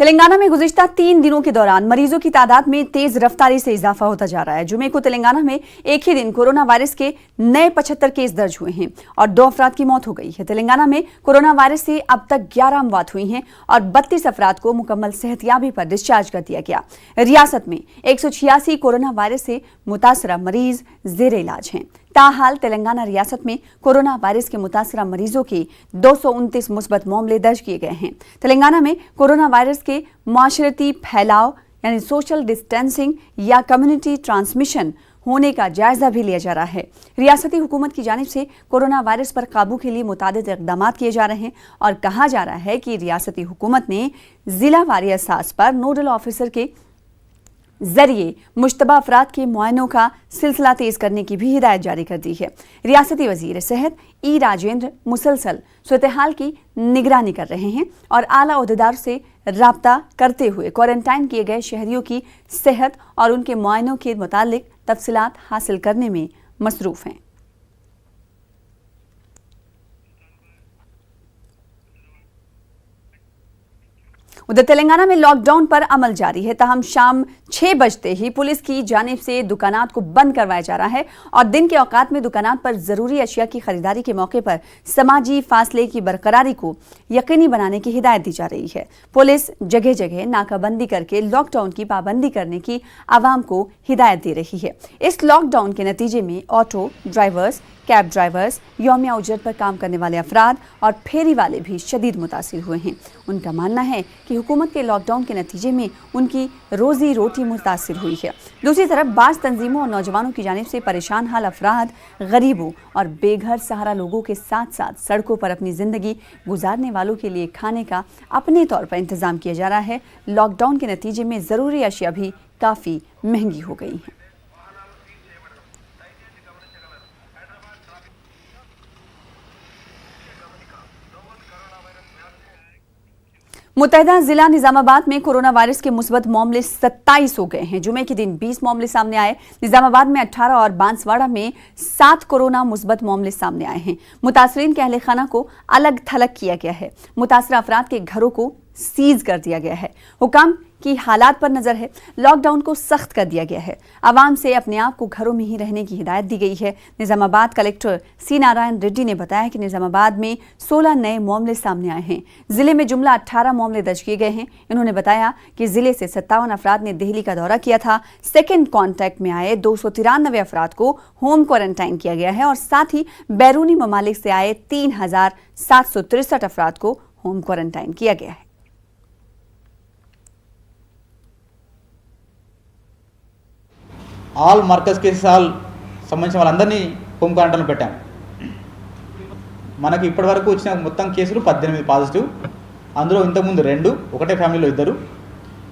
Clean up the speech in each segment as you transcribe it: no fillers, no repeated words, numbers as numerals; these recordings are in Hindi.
तेलंगाना में गुज़िश्ता 3 दिनों के दौरान मरीजों की तादाद में तेज रफ्तारी से इजाफा होता जा रहा है। जुमे को तेलंगाना में एक ही दिन कोरोना वायरस के नए 75 केस दर्ज हुए हैं और 2 अफराद की मौत हो गई है। तेलंगाना में कोरोना वायरस से अब तक 11 अमवात हुई हैं और 32 अफराद को मुकम्मल सेहतयाबी पर डिस्चार्ज कर दिया गया। रियासत में 186 कोरोना वायरस से मुतासरा मरीज जेर इलाज हैं। ताहाल तेलंगाना रियासत में कोरोना वायरस के मुतासरा मरीजों के 229 मुस्बत मामले दर्ज किए गए हैं। तेलंगाना में कोरोना वायरस के माशरती फैलाव यानी सोशल डिस्टेंसिंग या कम्युनिटी ट्रांसमिशन होने का जायजा भी लिया जा रहा है। रियासती हुकूमत की जानिब से कोरोना वायरस पर काबू के लिए मुतादिद इक़दाम किए जा रहे हैं और कहा जा रहा है कि रियासती हुकूमत ने जिला वारी असास पर नोडल ऑफिसर के जरिए मुश्तबा अफराद के मुआयनों का सिलसिला तेज करने की भी हिदायत जारी कर दी है। रियासती वजीर सेहत ई राजेंद्र मुसलसल सूरत-ए-हाल की निगरानी कर रहे हैं और आला ओहदेदार से राब्ता करते हुए क्वारंटाइन किए गए शहरियों की सेहत और उनके मुआयनों के मुतालिक तफसीलात हासिल करने में मसरूफ हैं। उधर तेलंगाना में लॉकडाउन पर अमल जारी है, ताहम शाम 6 बजते ही पुलिस की जानिब से दुकानात को बंद करवाया जा रहा है और दिन के औकात में दुकानात पर जरूरी अशिया की खरीदारी के मौके पर समाजी फासले की बरकरारी को यकीनी बनाने की हिदायत दी जा रही है। पुलिस जगह जगह नाकाबंदी करके लॉकडाउन की पाबंदी करने की आवाम को हिदायत दे रही है। इस लॉकडाउन के नतीजे में ऑटो ड्राइवर्स, कैब ड्राइवर्स, यौमिया उजरत पर काम करने वाले अफराद और फेरी वाले भी शदीद मुतासिर हुए हैं। उनका मानना है कि हुकूमत के लॉकडाउन के नतीजे में उनकी रोजी रोटी मुतासिर हुई है। दूसरी तरफ बाज़ तंजीमों और नौजवानों की जानिब से परेशान हाल अफराद, गरीबों और बेघर सहारा लोगों के साथ साथ सड़कों पर अपनी ज़िंदगी गुजारने वालों के लिए खाने का अपने तौर पर इंतज़ाम किया जा रहा है। लॉकडाउन के नतीजे में ज़रूरी अशिया भी काफ़ी महंगी हो गई हैं। मुत्तहिदा जिला निजामाबाद में कोरोना वायरस के मुस्बत मामले 27 हो गए हैं। जुमे के दिन 20 मामले सामने आए। निजामाबाद में 18 और बांसवाड़ा में 7 कोरोना मुस्बत मामले सामने आए हैं। मुतासरीन के अहले खाना को अलग थलग किया गया है। मुतासरा अफराद के घरों को सीज कर दिया गया है। हुकाम की हालात पर नजर है। लॉकडाउन को सख्त कर दिया गया है। आवाम से अपने आप को घरों में ही रहने की हिदायत दी गई है। निजामाबाद कलेक्टर सी नारायण रेड्डी ने बताया कि निजामाबाद में 16 नए मामले सामने आए हैं। जिले में जुमला 18 मामले दर्ज किए गए हैं। इन्होंने बताया कि जिले से 57 अफराद ने दिल्ली का दौरा किया था। सेकेंड कॉन्टैक्ट में आए 293 अफराद को होम क्वारंटाइन किया गया है और साथ ही बैरूनी ममालिक से आए 3763 अफराद को होम क्वारंटाइन किया गया है। ఆల్ మార్కస్ కేసాల్ సంబంధించిన వాళ్ళందరినీ హోమ్ క్వారంటైన్లో పెట్టాం. మనకి ఇప్పటివరకు వచ్చిన మొత్తం కేసులు 18 పాజిటివ్. అందులో ఇంతకుముందు 2, ఒకటే ఫ్యామిలీలో 2.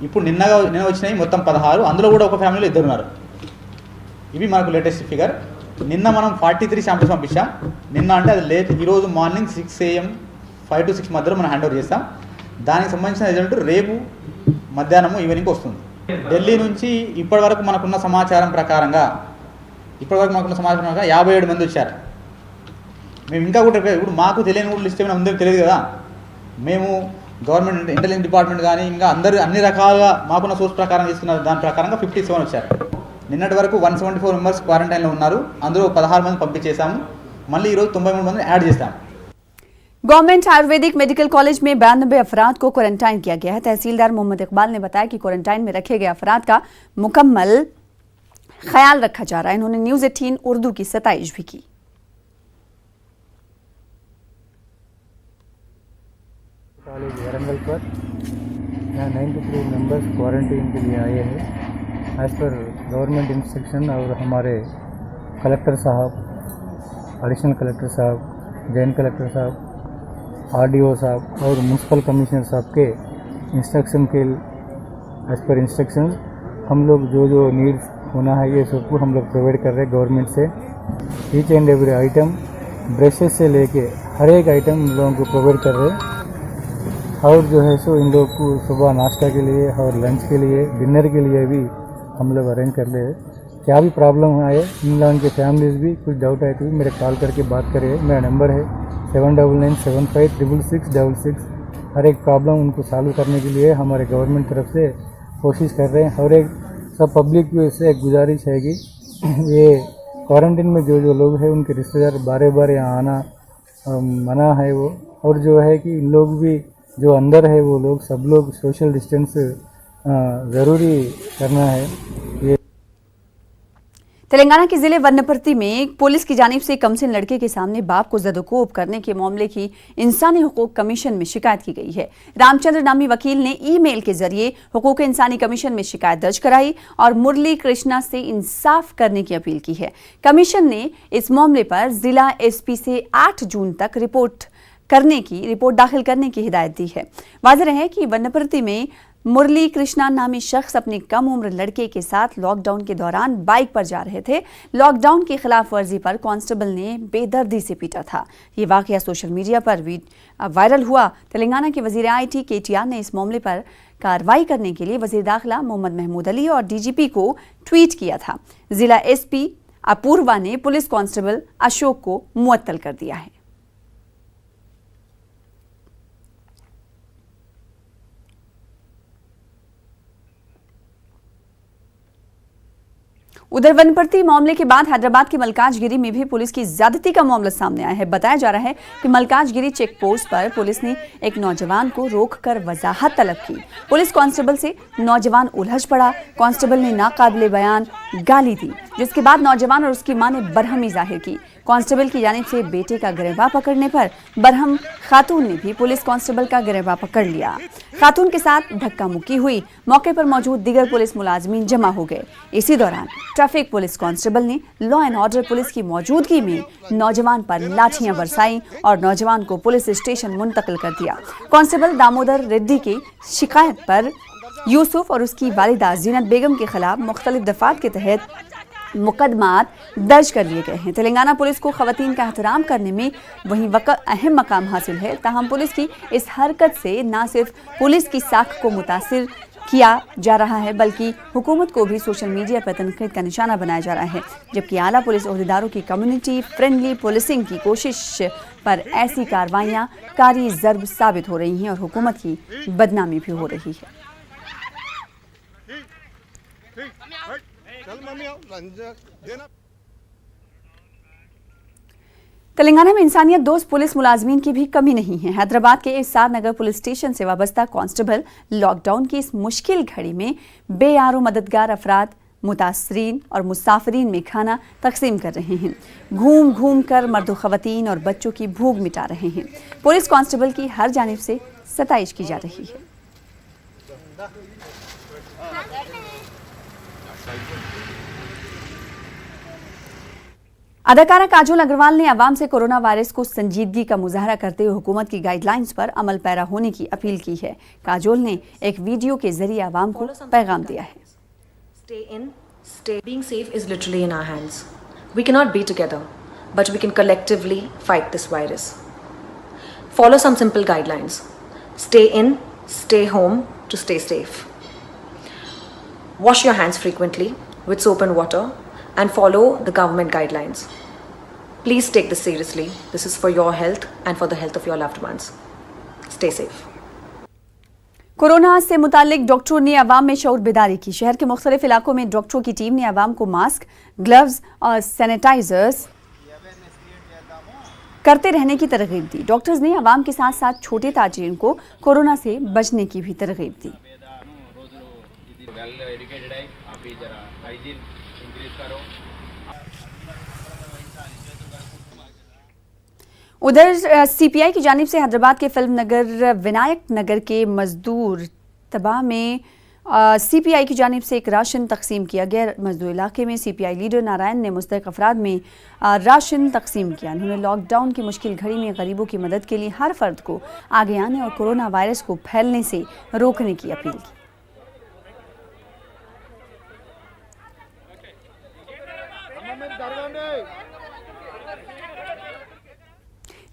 ఇప్పుడు నిన్న వచ్చినాయి మొత్తం 16. అందులో కూడా ఒక ఫ్యామిలీలో 2 ఉన్నారు. ఇవి మనకు లేటెస్ట్ ఫిగర్. నిన్న మనం 43 శాంపిల్స్ పంపించాం. నిన్న అంటే అది లేట్. ఈరోజు మార్నింగ్ 6 AM 5 to 6 మధ్యలో మనం హ్యాండ్ ఓవర్ చేస్తాం. దానికి సంబంధించిన రిజల్ట్ రేపు మధ్యాహ్నం ఈవినింగ్ వస్తుంది. ఢిల్లీ నుంచి ఇప్పటివరకు మనకున్న సమాచారం ప్రకారంగా 57 మంది వచ్చారు. మేము ఇంకా కూడా ఇప్పుడు మాకు తెలియని కూడా లిస్ట్ ఏమైనా ఉందో తెలియదు కదా. మేము గవర్నమెంట్ ఇంటెలిజెన్స్ డిపార్ట్మెంట్ కానీ ఇంకా అన్ని రకాలుగా మాకున్న సోర్స్ ప్రకారం తీసుకున్న దాని ప్రకారంగా 57 వచ్చారు. నిన్నటి వరకు 174 మెంబర్స్ క్వారంటైన్లో ఉన్నారు. అందులో 16 మంది పంపించేసాము. మళ్ళీ ఈరోజు 93 మందిని యాడ్ చేస్తాము. गवर्नमेंट आयुर्वेदिक मेडिकल कॉलेज में 92 अफराद को क्वारंटाइन किया गया है। तहसीलदार मोहम्मद इकबाल ने बताया कि क्वारंटाइन में रखे गए अफराद का मुकम्मल ख्याल रखा जा रहा है। इन्होंने न्यूज़ 18 उर्दू की सताइश भी की। कॉलेज वरंगल पर यहाँ 93 मेंबर्स क्वारंटीन के लिए आए हैं एज पर गवर्नमेंट इंस्ट्रक्शन और हमारे कलेक्टर साहब, एडिशनल कलेक्टर साहब, जॉइंट कलेक्टर साहब, आरडीओ साहब और म्यूनसिपल कमिश्नर साहब के इंस्ट्रक्शन के एज पर इंस्ट्रक्शन हम लोग जो नीड्स होना है ये सबको हम लोग प्रोवाइड कर रहे हैं गवर्नमेंट से। Each and every item brushes से लेके हर एक आइटम इन लोगों को प्रोवाइड कर रहे हैं और जो है सो इन लोगों को सुबह नाश्ता के लिए और लंच के लिए, डिनर के लिए भी हम लोग अरेंज कर रहे हैं। क्या भी प्रॉब्लम आए इन लोगों के फैमिलीज भी कुछ डाउट आए तो मेरे कॉल करके बात करें। मेरा नंबर है 7997566666 हर एक प्रॉब्लम उनको सॉल्व करने के लिए हमारे गवर्नमेंट तरफ से कोशिश कर रहे हैं। और एक सब पब्लिक से एक गुजारिश है कि ये क्वारंटीन में जो जो लोग हैं उनके रिश्तेदार बारे बार यहाँ आना मना है वो। और जो है कि इन लोग भी जो अंदर है वो लोग सब लोग सोशल डिस्टेंस ज़रूरी करना है। ये तेलंगाना के जिले वनपर्ती में पुलिस की जानिब से कमसिन लड़के के सामने बाप को जदोकोब करने के मामले की इंसानी हुकूक कमीशन में शिकायत की गई है। रामचंद्र नामी वकील ने ईमेल के जरिए हुकूक इंसानी कमीशन में शिकायत दर्ज कराई और मुरली कृष्णा से इंसाफ करने की अपील की है। कमीशन ने इस मामले पर जिला एसपी से 8 जून तक रिपोर्ट दाखिल करने की हिदायत दी है। वाज़ेह है कि वनपर्ती में मुरली कृष्णा नामी शख्स अपने कम उम्र लड़के के साथ लॉकडाउन के दौरान बाइक पर जा रहे थे। लॉकडाउन की खिलाफ वर्जी पर कांस्टेबल ने बेदर्दी से पीटा था। ये वाकया सोशल मीडिया पर वायरल हुआ। तेलंगाना के वजीर IT KTR ने इस मामले पर कार्रवाई करने के लिए वजीर दाखिला मोहम्मद महमूद अली और DGP को ट्वीट किया था। जिला SP अपूर्वा ने पुलिस कांस्टेबल अशोक को मुअत्तल कर दिया है। उधर वनपर्ती मामले के बाद हैदराबाद के मलकाजगिरी में भी पुलिस की ज्यादती का मामला सामने आया है। बताया जा रहा है कि मलकाजगिरी चेक पोस्ट पर पुलिस ने एक नौजवान को रोककर वजाहत तलब की। पुलिस कांस्टेबल से नौजवान उलझ पड़ा। कांस्टेबल ने नाकाबिले बयान गाली दी, जिसके बाद नौजवान और उसकी मां ने बरहमी जाहिर की। कांस्टेबल की जानिब से बेटे का गिरफ्तार पकड़ने पर बरहम खातून ने भी पुलिस कांस्टेबल का गिरफ्तार पकड़ लिया। खातून के साथ धक्का मुक्की हुई। मौके पर मौजूद दीगर पुलिस मुलाजमीन जमा हो गए। इसी दौरान ट्रैफिक पुलिस कांस्टेबल ने लॉ एंड ऑर्डर पुलिस की मौजूदगी में नौजवान पर लाठियां बरसाई और नौजवान को पुलिस स्टेशन मुंतकिल कर दिया। कांस्टेबल दामोदर रेड्डी की शिकायत पर यूसुफ और उसकी वालिदा जीनत बेगम के खिलाफ मुख्तलिफ दफात के तहत मुकदमात दर्ज कर लिए गए हैं। तेलंगाना पुलिस को खवातीन का एहतराम करने में वहीं अहम मकाम हासिल है। ताहम पुलिस की इस हरकत से न सिर्फ पुलिस की साख को मुतासिर किया जा रहा है, बल्कि हुकूमत को भी सोशल मीडिया पर तनकीद का निशाना बनाया जा रहा है। जबकि आला पुलिस ओहदेदारों की कम्युनिटी फ्रेंडली पुलिसिंग की कोशिश पर ऐसी कार्रवाइयां कारी ज़र्ब साबित हो रही हैं और हुकूमत की बदनामी भी हो रही है। तेलंगाना में इंसानियत दोस्त पुलिस मुलाजमीन की भी कमी नहीं है। हैदराबाद के एसआर नगर पुलिस स्टेशन से वाबस्ता कांस्टेबल लॉकडाउन की इस मुश्किल घड़ी में बेयारो मददगार अफराद मुतासरीन और मुसाफरीन में खाना तकसीम कर रहे हैं। घूम घूम कर मर्द खवातीन और बच्चों की भूख मिटा रहे हैं। पुलिस कांस्टेबल की हर जानिब से सताइश की जा रही है। अदाकारा काजोल अग्रवाल ने अवाम से कोरोना वायरस को संजीदगी का मुजाहरा करते हुए हुकूमत की गाइडलाइंस पर अमल पैरा होने की अपील की है। काजोल ने एक वीडियो के जरिए अवाम को पैगाम दिया है। Stay in, stay. Being safe is literally in our hands. We cannot be together, but we can collectively fight this virus. Follow some simple guidelines. Stay in, stay home to stay safe. Wash your hands frequently with soap and water and follow the government guidelines. Please take this seriously. This is for your health and for the health of your loved ones. Stay safe. Corona से मुतालिक डॉक्टरों ने अवाम में शऊर बेदारी की। शहर के मुख्तलिफ इलाकों में डॉक्टरों की टीम ने अवाम को मास्क, ग्लव्स और सैनिटाइजर्स करते रहने की तरगीब दी। डॉक्टर्स ने अवाम के साथ साथ छोटे ताजिरीन को कोरोना से बचने की भी तरगीब दी। उधर CPI की जानिब से हैदराबाद के फिल्म नगर विनायक नगर के मजदूर तबाह में CPI की जानिब से एक राशन तकसीम किया गया। मजदूर इलाके में CPI लीडर नारायण ने मुस्तहक अफराद में राशन तकसीम किया। उन्होंने लॉकडाउन की मुश्किल घड़ी में गरीबों की मदद के लिए हर फर्द को आगे आने और कोरोना वायरस को फैलने से रोकने की अपील की।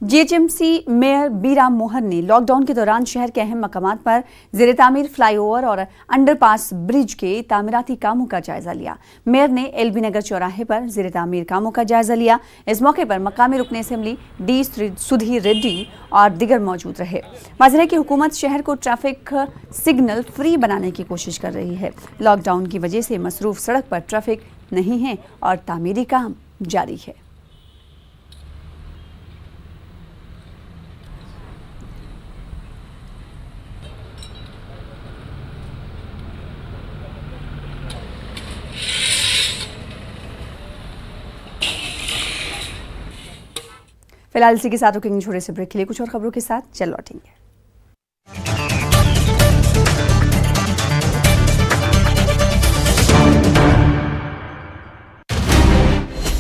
जीएचएमसी मेयर बीरा मोहन ने लॉकडाउन के दौरान शहर के अहम मकामात पर ज़ेरे तामीर फ्लाईओवर और अंडरपास ब्रिज के तामीराती कामों का जायजा लिया। मेयर ने एलबी नगर चौराहे पर ज़ेरे तामीर कामों का जायजा लिया। इस मौके पर मकामी रुकन असेंबली डी सुधीर रेड्डी और दिगर मौजूद रहे। वाज़ेह है कि हुकूमत शहर को ट्रैफिक सिग्नल फ्री बनाने की कोशिश कर रही है। लॉकडाउन की वजह से मसरूफ सड़क पर ट्रैफिक नहीं है और तामीरी काम जारी है। फिलहाल इसी के साथ रुकेंगे छोटे से ब्रेक के लिए। कुछ और खबरों के साथ चल लौटेंगे।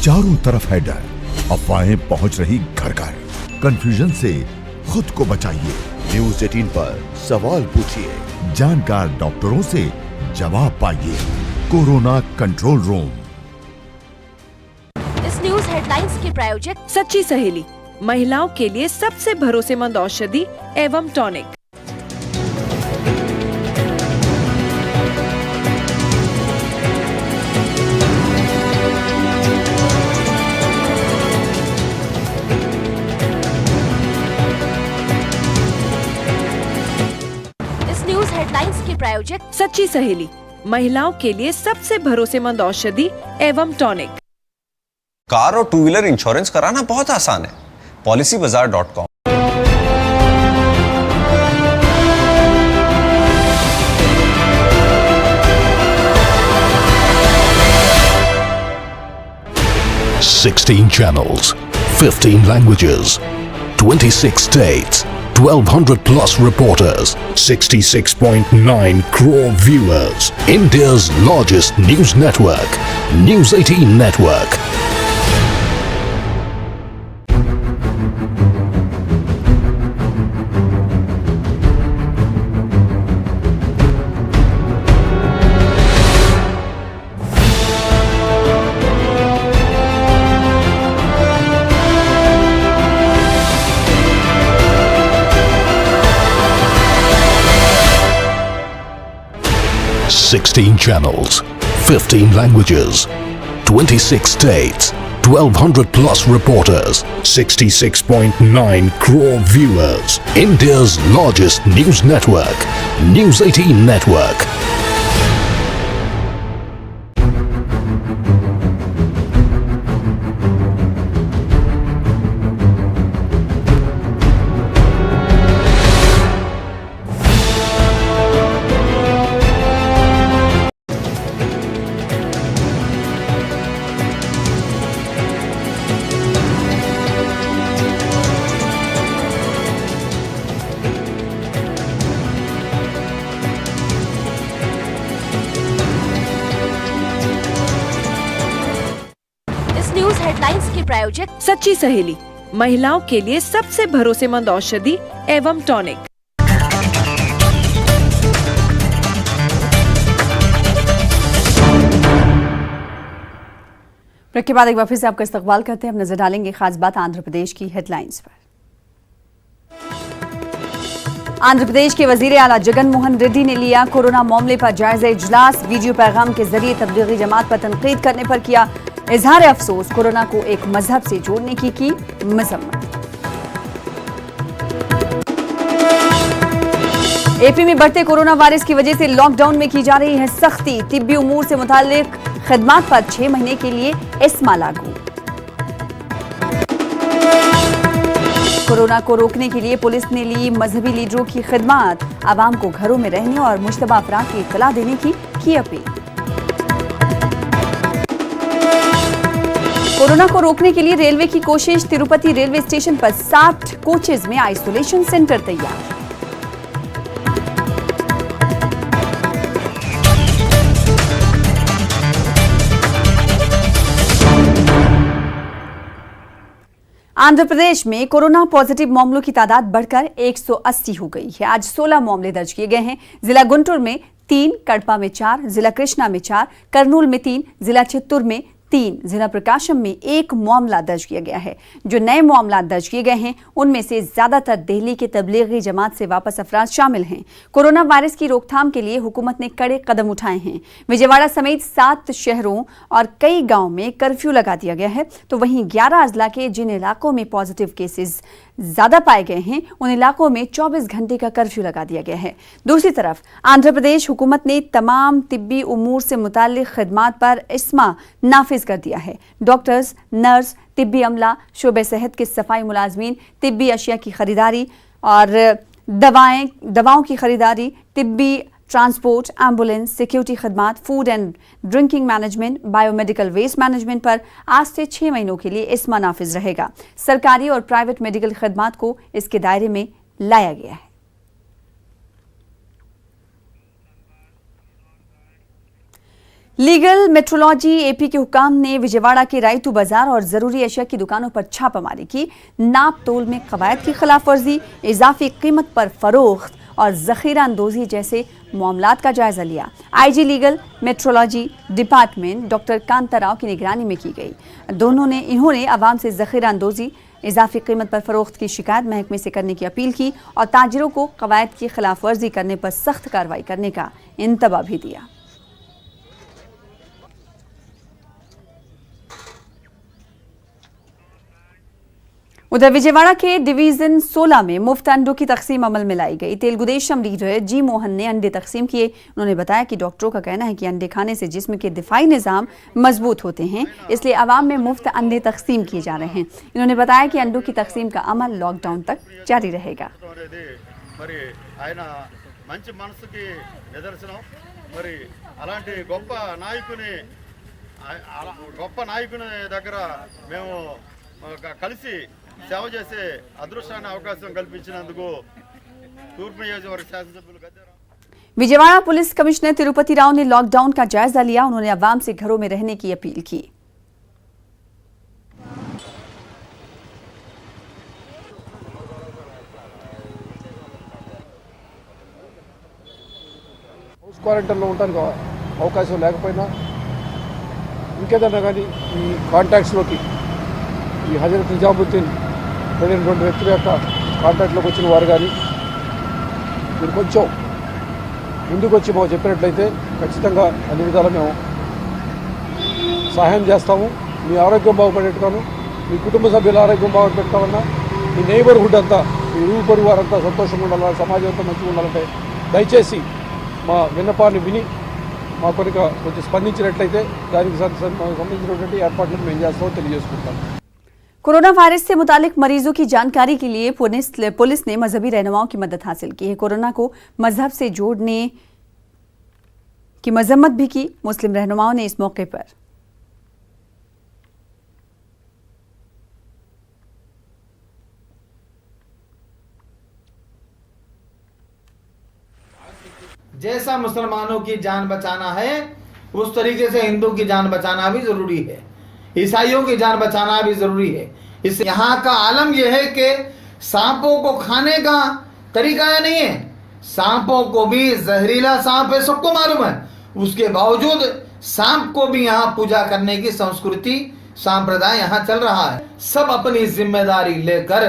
चारों तरफ है डर, अफवाहें पहुंच रही घर घर। कंफ्यूजन से खुद को बचाइए। न्यूज़ 18 पर सवाल पूछिए, जानकार डॉक्टरों से जवाब पाइए। Corona control room. इस न्यूज हेडलाइंस के प्रायोजक सच्ची सहेली, महिलाओं के लिए सबसे भरोसेमंद औषधि एवं टॉनिक। इस न्यूज हेडलाइंस के प्रायोजक सच्ची सहेली, महिलाओं के लिए सबसे भरोसेमंद औषधि एवं टॉनिक। कार और टू व्हीलर इंश्योरेंस कराना बहुत आसान है। policybazaar.com। "16 channels, 15 languages, 26 states, 1200 plus reporters, 66.9 crore viewers. India's largest news network, News 18 Network." "16 channels, 15 languages, 26 states, 1200 plus reporters, 66.9 crore viewers. India's largest news network, News 18 Network. News headlines के प्रायोजक सच्ची सहेली, महिलाओं के लिए सबसे भरोसेमंद औषधि एवं टॉनिक। ब्रेक के बाद एक बार फिर से आपका इस्तकबाल करते हैं। अब नजर डालेंगे खास बात आंध्र प्रदेश की हेडलाइंस पर। आंध्र प्रदेश के वजीर आला जगन मोहन रेड्डी ने लिया कोरोना मामले पर जायजा इजलास। वीडियो पैगाम के जरिए तबलीगी जमात पर तनकीद करने पर किया इजहार अफसोस। कोरोना को एक मजहब से जोड़ने की मजम्मत। एपी में बढ़ते कोरोना वायरस की वजह से लॉकडाउन में की जा रही है सख्ती। तिब्बी उमूर से मुताल्लिक खिदमात पर 6 महीने के लिए इस्मा लागू। कोरोना को रोकने के लिए पुलिस ने ली मजहबी लीडरों की खिदमात। आवाम को घरों में रहने और मुश्तबा अफराद की इत्तला देने की अपील। कोरोना को रोकने के लिए रेलवे की कोशिश। तिरुपति रेलवे स्टेशन पर 60 कोचेज में आइसोलेशन सेंटर तैयार। आंध्र प्रदेश में कोरोना पॉजिटिव मामलों की तादाद बढ़कर 180 हो गई है। आज 16 मामले दर्ज किए गए हैं। जिला गुंटूर में 3, कड़पा में 4, जिला कृष्णा में 4, करनूल में 3, जिला चित्तूर में 3, जिला प्रकाशम में 1 मामला दर्ज किया गया है। जो नए मामला दर्ज किए गए हैं उनमें से ज्यादातर दिल्ली के तबलीगी जमात से वापस अफराद शामिल हैं। कोरोना वायरस की रोकथाम के लिए हुकूमत ने कड़े कदम उठाए हैं। विजयवाड़ा समेत 7 शहरों और कई गांव में कर्फ्यू लगा दिया गया है, तो वहीं 11 अजला के जिन इलाकों में पॉजिटिव केसेस ज्यादा पाए गए हैं उन इलाकों में 24 घंटे का कर्फ्यू लगा दिया गया है। दूसरी तरफ आंध्र प्रदेश हुकूमत ने तमाम तिब्बी उमूर से मुताल्लिक खिदमात पर इस्मा नाफिज कर दिया है। डॉक्टर्स, नर्स, तिब्बी अमला, शोबे सेहत के सफाई मुलाजमीन, तिब्बी अशिया की खरीदारी और दवाओं की खरीदारी, तिब्बी ट्रांसपोर्ट, एम्बुलेंस, सिक्योरिटी खदमात, food and drinking management, biomedical waste management पर आज से 6 महीनों के लिए इस्मा नाफिज रहेगा। सरकारी और प्राइवेट मेडिकल खदमात को इसके दायरे में लाया गया है। लीगल मेट्रोलॉजी एपी के हुकाम ने विजयवाड़ा के रायतू बाजार और जरूरी अशिया की दुकानों पर छापामारी की। नाप तोल में कवायद की खिलाफ वर्जी, इजाफी कीमत पर फरोख्त और जखीरा अंदोजी जैसे मामलात का जायजा लिया। IG legal metrology department doctor Kantarao की निगरानी में की गई। इन्होंने आवाम से जखीरा अंदोजी, इजाफी कीमत पर फरोख्त की शिकायत महकमे से करने की अपील की और ताजिरों को कवायद की खिलाफ वर्जी करने पर सख्त कार्रवाई करने का इंतबाह भी दिया। उधर विजयवाड़ा के डिवीजन 16 में मुफ्त अंडों की तकसीम अमल में लाई गई। तेलुगुदेशम लीडर जी मोहन ने अंडे तकसीम किए। उन्होंने बताया कि डॉक्टरों का कहना है कि अंडे खाने से जिस्म के दिफाई निज़ाम मजबूत होते हैं, इसलिए आवाम में मुफ्त अंडे तकसीम किए जा रहे हैं। इन्होंने बताया कि अंडों की तकसीम का अमल लॉकडाउन तक जारी रहेगा। సేవ చేసే అదృష్టాన్ని అవకాశం కల్పించినందుకు తూర్పు నియోజకవర్గ శాసనసభ్యులు विजयवाड़ा पुलिस कमिश्नर तिरुपति राव ने लॉकडाउन का जायजा लिया। उन्होंने आवाम से घरों में रहने की अपील की। క్వారంటైన్లో ఉండడానికి అవకాశం లేకపోయినా ఇంకేదన్నా కానీ ఈ కాంటాక్ట్స్లోకి ఈ హజరత్ నిజాముద్దీన్ తెలియని 2 వ్యక్తుల యొక్క కాంటాక్ట్లోకి వచ్చిన వారు కానీ మీరు కొంచెం ముందుకు వచ్చి మాకు చెప్పినట్లయితే ఖచ్చితంగా అన్ని విధాలా మేము సహాయం చేస్తాము. మీ ఆరోగ్యం బాగుపడేట్టుగాను, మీ కుటుంబ సభ్యుల ఆరోగ్యం బాగుపడేట్టుగా, మీ నైబర్హుడ్ అంతా, మీ ఊరు పొరుగు వారంతా సంతోషంగా ఉండాలి, సమాజం అంతా మంచిగా ఉండాలంటే దయచేసి మా విన్నపాన్ని విని మా కొంచెం స్పందించినట్లయితే దానికి సంబంధించినటువంటి ఏర్పాట్లను మేము చేస్తామో తెలియజేసుకుంటాం. कोरोना वायरस से मुतालिक मरीजों की जानकारी के लिए पुलिस ने मजहबी रहनुमाओं की मदद हासिल की है। कोरोना को मजहब से जोड़ने की मजम्मत भी की। मुस्लिम रहनुमाओं ने इस मौके पर जैसा मुसलमानों की जान बचाना है उस तरीके से हिंदू की जान बचाना भी जरूरी है, ईसाइयों की जान बचाना भी जरूरी है। इस यहाँ का आलम यह है कि सांपों को खाने का तरीका नहीं है। सांपों को भी जहरीला सांप है, सबको मालूम है। उसके बावजूद सांप को भी यहाँ पूजा करने की संस्कृति सांप्रदाय यहाँ चल रहा है। सब अपनी जिम्मेदारी लेकर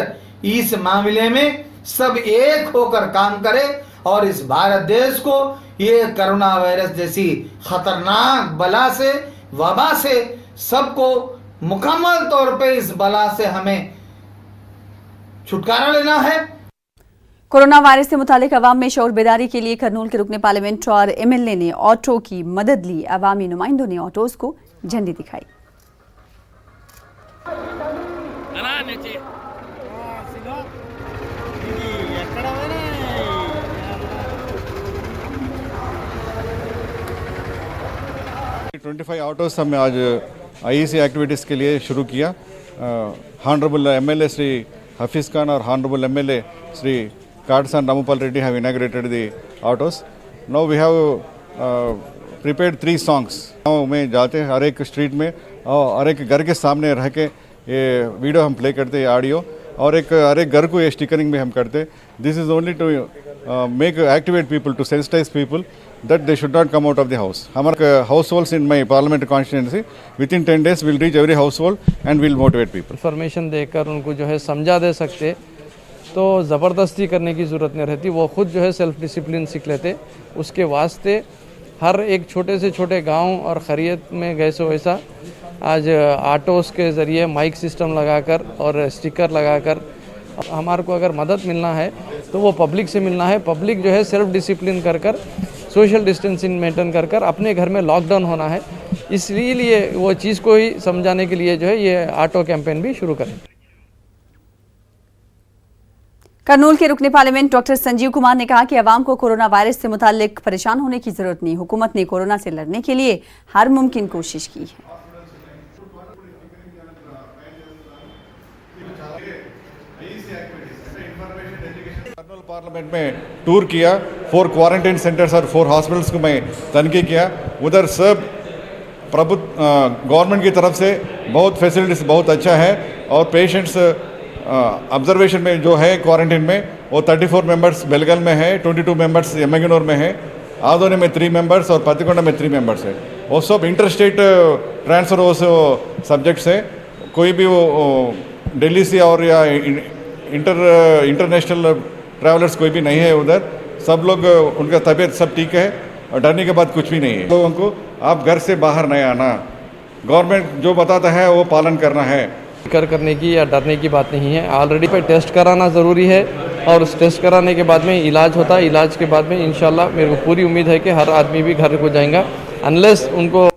इस मामले में सब एक होकर काम करे और इस भारत देश को ये कोरोना वायरस जैसी खतरनाक बला से, वबा से सबको मुकम्मल तौर पे इस बला से हमें छुटकारा लेना है। कोरोना वायरस से मुतालिक अवाम में शऊर बेदारी के लिए करनूल के रुकने पार्लियामेंट और एमएलए ने ऑटो की मदद ली। अवामी नुमाइंदों ने ऑटोज को झंडी दिखाई। ऑटोस हमने आज आईईसी एक्टिविटीज़ के लिए शुरू किया। हॉनरेबल एमएलए श्री हफीज़ खान और honourable MLA Shri Katsan Rampal Reddy have inaugurated the autos. Now we have prepared 3 songs. गाँव में जाते हैं, हर एक स्ट्रीट में और हर एक घर के सामने रह के ये वीडियो हम प्ले करते हैं, ऑडियो, और हर एक घर को ये स्टिकरिंग में हम करते। This is only to make activate people, to sensitise people that they should not come out of the house. हमारे households in my parliament constituency within 10 days will reach every household and will motivate people. Information देकर उनको जो है समझा दे सकते तो ज़बरदस्ती करने की ज़रूरत नहीं रहती, वो खुद जो है सेल्फ डिसिप्लिन सीख लेते। उसके वास्ते हर एक छोटे से छोटे गांव और खरीद में गए सो वैसा आज ऑटोस के ज़रिए माइक सिस्टम लगाकर और स्टिकर लगाकर हमारे को अगर मदद मिलना है तो वो पब्लिक से मिलना है। पब्लिक जो है सेल्फ डिसिप्लिन कर कर सोशल डिस्टेंसिंग मेंटेन कर कर अपने घर में लॉकडाउन होना है, इसलिए वो चीज़ को ही समझाने के लिए जो है ये ऑटो कैंपेन भी शुरू करें। करनूल के रुकने पार्लियामेंट डॉक्टर संजीव कुमार ने कहा कि आवाम को कोरोना वायरस से मुताल्लिक परेशान होने की जरूरत नहीं, हुकूमत ने कोरोना से लड़ने के लिए हर मुमकिन कोशिश की है। कर्नूल पार्लियामेंट में टूर किया, 4 क्वारंटाइन सेंटर्स और 4 हॉस्पिटल्स को मैं तनकी किया। उधर सब गवर्नमेंट की तरफ से बहुत फैसिलिटीज बहुत अच्छा है और पेशेंट्स ऑब्जर्वेशन में जो है क्वारंटाइन में वो 34 मेंबर्स बेलगल में है, 22 मेंबर्स यमगनूर में है, आदोनी में 3 मेंबर्स और पतिकोंडा में 3 मेंबर्स है। वो सब इंटर स्टेट ट्रांसफर वो सब्जेक्ट्स है। कोई भी वो दिल्ली से और या इंटरनेशनल ट्रैवलर्स कोई भी नहीं है उधर। सब लोग उनका तबीयत सब ठीक है और डरने के बाद कुछ भी नहीं है। लोगों को आप घर से बाहर नहीं आना, गवर्नमेंट जो बताता है वो पालन करना है। करने की या डरने की बात नहीं है। ऑलरेडी पे टेस्ट कराना ज़रूरी है और उस टेस्ट कराने के बाद में इलाज होता है। इलाज के बाद में इंशाल्लाह मेरे को पूरी उम्मीद है कि हर आदमी भी घर को जाएगा अनलेस उनको।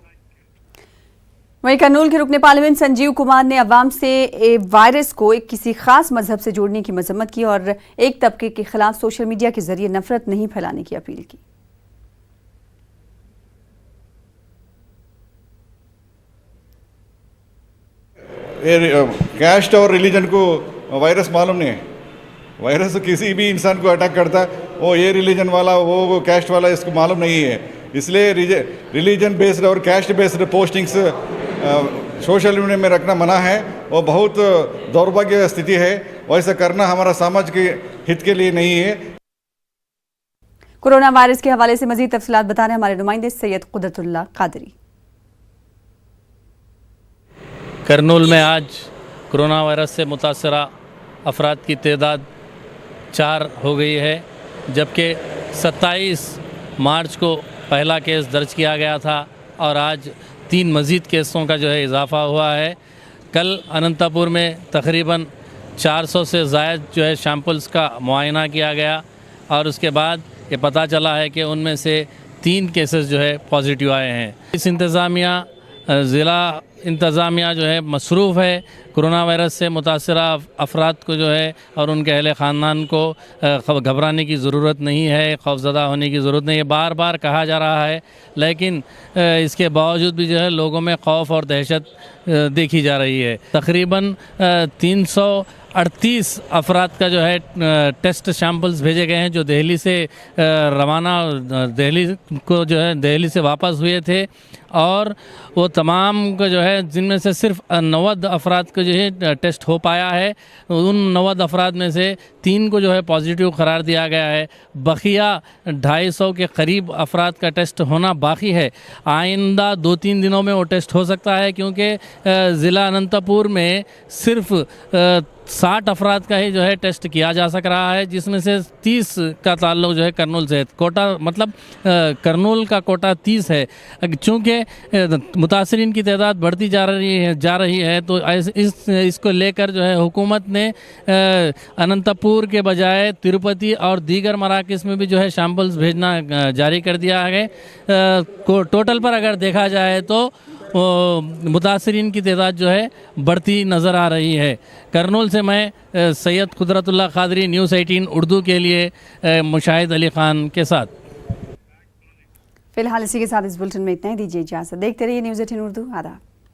वहीं करनूल के रुकने पार्लियामेंट संजीव कुमार ने अवाम से वायरस को किसी खास मजहब से जोड़ने की मजम्मत की और एक तबके के खिलाफ सोशल मीडिया के जरिए नफरत नहीं फैलाने की अपील की। कैस्ट और रिलीजन को वायरस मालूम नहीं है। वायरस तो किसी भी इंसान को अटैक करता है, वो ये रिलीजन वाला वो कैस्ट वाला इसको मालूम नहीं है। इसलिए रिलीजन बेस्ड और caste based postings social media में रखना मना है। वो बहुत दौर्भाग्य स्थिति है, वैसा करना हमारा समाज के हित के लिए नहीं है। कोरोना वायरस के हवाले से मजीद तफसीलात बता रहे हमारे नुमाइंदे सैयद कुदरतुल्लाह कादरी। करनूल में आज कोरोना वायरस से मुतासरा अफराद की तादाद 4 हो गई है, जबकि 27 मार्च को पहला केस दर्ज किया गया था और आज 3 मज़ीद केसों का जो है इजाफ़ा हुआ है। कल अनंतपुर में तकरीबन 400 से ज़ायद जो है सैम्पल्स का मुआयना किया गया और उसके बाद ये पता चला है कि उनमें से 3 केसेस जो है पॉजिटिव आए हैं। इस ज़िला इंतज़ामिया जो है मसरूफ़ है। कोरोना वायरस से मुतासरा अफराद को जो है और उनके अहले ख़ानदान को घबराने की ज़रूरत नहीं है, खौफज़दा होने की ज़रूरत नहीं है। बार बार कहा जा रहा है, लेकिन इसके बावजूद भी जो है लोगों में खौफ और दहशत देखी जा रही है। तकरीबन 338 अफराद का जो है टेस्ट सैम्पल्स भेजे गए हैं जो दिल्ली से रवाना दिल्ली से वापस हुए थे और वो तमाम को जो है जिनमें से सिर्फ 90 अफराद को जो है टेस्ट हो पाया है। उन 90 अफराद में से 3 को जो है पॉजिटिव करार दिया गया है। बकिया 250 के करीब अफराद का टेस्ट होना बाकी है। आइंदा 2-3 दिनों में वो टेस्ट हो सकता है, क्योंकि ज़िला अनंतपुर में सिर्फ 60 अफराद का ही जो है टेस्ट किया जा सक रहा है, जिसमें से 30 का ताल्लुक जो है करनूल से। कोटा मतलब करनूल का कोटा 30 है। चूँकि मुतासरीन की तादाद बढ़ती जा रही है तो इसको लेकर जो है हुकूमत ने अनंतपुर के बजाय तिरुपति और दीगर मराकज़ में भी जो है सैम्पल्स भेजना जारी कर दिया है। टोटल पर अगर देखा जाए तो मुतासरीन की तादाद जो है बढ़ती नज़र आ रही है। करनूल से मैं सैयद कुदरतुल्लाह कादरी, न्यूज़ 18 उर्दू के लिए मुशाहिद अली ख़ान के साथ। फिलहाल इसी के साथ इस बुलेटिन में इतना ही। दीजिए इजाज़त। देखते रहिए न्यूज़ 18 उर्दू। आदाब।